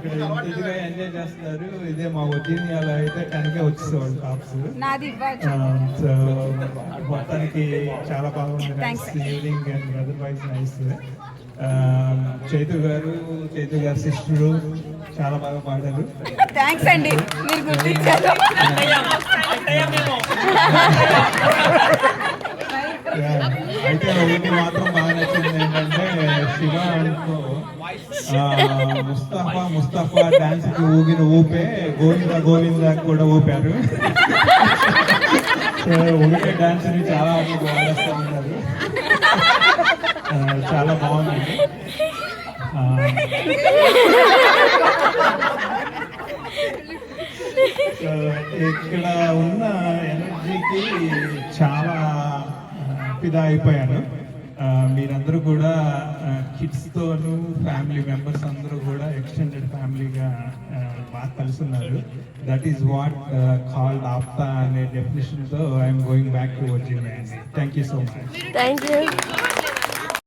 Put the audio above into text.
ఇక్కడ ఇంటిగా ఎంజాయ్ చేస్తున్నారు. ఇదే మా ఒరిజినల్ అయితే కనుక వచ్చేసేవాళ్ళు టాప్స్. సో మొత్తానికి చాలా బాగుంది. Nice evening and otherwise nice. Chaitu గారు సిస్టరు చాలా బాగా పాడారు. థ్యాంక్స్ అండి, మీరు గుర్తించారు. అయితే ఒకటి మాత్రం బాగా నచ్చింది ఏంటంటే శివ అనుకో ముస్తఫా డాన్స్ కి ఊగిన ఊపే గోవింద కూడా ఊపారు. ఊగే డాన్స్ ని చాలా వాడేస్తూ ఉన్నారు. చాలా బాగుంది. ఇక్కడ ఉన్న ఎనర్జీకి చాలా ఫిదా అయిపోయాను. మీరందరూ కూడా కిడ్స్ తోను ఫ్యామిలీ మెంబర్స్ అందరూ కూడా ఎక్స్టెండెడ్ ఫ్యామిలీగా బాగా కలుస్తున్నారు. That is what called APTA అనే డెఫినేషన్ తో I'm going back to original. Thank you so much. Thank you.